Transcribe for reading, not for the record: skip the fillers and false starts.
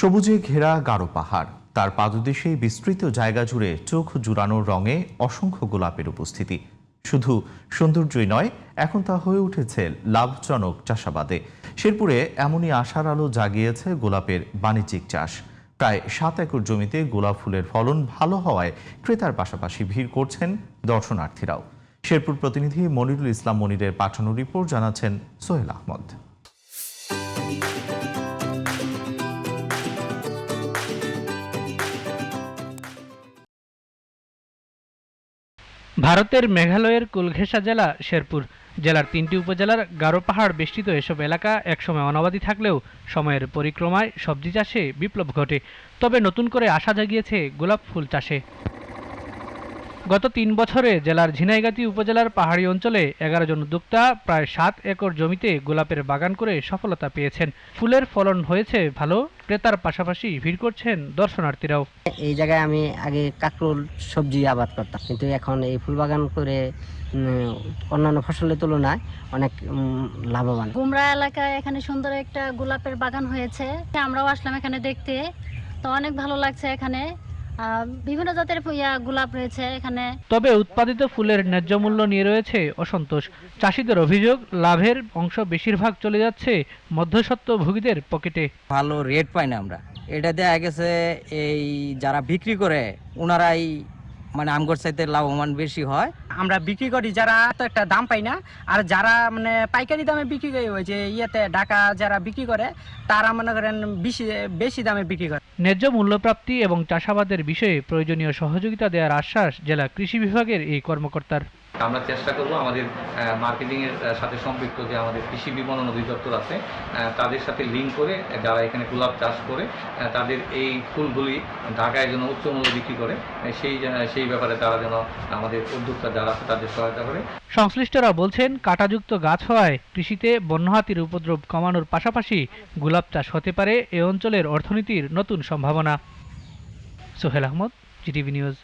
সবুজে ঘেরা গাঢ় পাহাড়, তার পাদদেশে বিস্তৃত জায়গা জুড়ে চোখ জুড়ানো রঙে অসংখ্য গোলাপের উপস্থিতি। শুধু সৌন্দর্যই নয়, এখন তা হয়ে উঠেছে লাভজনক চাষাবাদে। শেরপুরে এমনই আশার আলো জাগিয়েছে গোলাপের বাণিজ্যিক চাষ। প্রায় 7 একর জমিতে গোলাপ ফুলের ফলন ভালো হওয়ায় ক্রেতার পাশাপাশি ভিড় করছেন দর্শনার্থীরাও। শেরপুর প্রতিনিধি মনিরুল ইসলাম মনিরের পাঠানো রিপোর্ট জানাচ্ছেন সোহেল আহমদ। ভারতের মেঘালয়ের কুলঘেঁষা জেলা শেরপুর। জেলার 3টি উপজেলার গাঢ় পাহাড় বেষ্টিত এসব এলাকা একসময় অনাবাদী থাকলেও সময়ের পরিক্রমায় সবজি চাষে বিপ্লব ঘটে। তবে নতুন করে আশা জাগিয়েছে গোলাপ ফুল চাষে। গত 3 বছরে জেলার ঝিনাইগাতী উপজেলার পাহাড়ি অঞ্চলে 11 জন উদ্যোক্তা প্রায় 7 একর জমিতে গোলাপের বাগান করে সফলতা পেয়েছেন। ফুলের ফলন হয়েছে ভালো, ক্রেতার পাশাপাশি ভিড় করছেন দর্শনার্থীরাও। এই জায়গায় আমি আগে কাঁকরোল সবজি আবাদ করতাম, কিন্তু এখন এই ফুল বাগান করে অন্যান্য ফসলের তুলনায় অনেক লাভবান। গুমরা এলাকায় এখানে সুন্দর একটা গোলাপের বাগান হয়েছে, আমরাও আসলাম এখানে দেখতে। তো অনেক ভালো লাগছে। এখানে বিভিন্ন জাতের গোলাপ রয়েছে এখানে। তবে উৎপাদিত ফুলের ন্যায্য মূল্য নিয়ে রয়েছে অসন্তোষ। চাষিদের অভিযোগ, লাভের অংশ বেশিরভাগ চলে যাচ্ছে মধ্যস্বত্বভোগীদের পকেটে। ভালো রেট পাই না আমরা। এটা দেখা গেছে এই যারা বিক্রি করে ওনারাই মানে আমগর চাইতে লাভবান বেশি হয়। আমরা বিক্রি করি যারা তো একটা দাম পাই না, আর যারা মানে পাইকারি দামে বিক্রি করে ওই যে ঢাকা যারা বিক্রি করে তারা মনে করেন বেশি দামে বিক্রি করে। ন্যায্য মূল্যপ্রাপ্তি এবং চাষাবাদের বিষয়ে প্রয়োজনীয় সহযোগিতা দেওয়ার আশ্বাস জেলা কৃষি বিভাগের এই কর্মকর্তার। আমরা চেষ্টা করব আমাদের মার্কেটিংয়ের সাথে সম্পৃক্ত যে আমাদের কৃষি বিপণন অধিদপ্তর আছে তাদের সাথে লিঙ্ক করে যারা এখানে গোলাপ চাষ করে তাদের এই ফুলগুলি ঢাকায় যেন উচ্চ মূল্যে বিক্রি করে সেই ব্যাপারে তারা যেন আমাদের উদ্যোক্তা যারা আছে তাদের সহায়তা করে। সংশ্লিষ্টরা বলছেন, কাঁটাযুক্ত গাছ হওয়ায় কৃষিতে বন্যহাতির উপদ্রব কমানোর পাশাপাশি গোলাপ চাষ হতে পারে এ অঞ্চলের অর্থনীতির নতুন সম্ভাবনা। Sohel Ahmed, GTV news.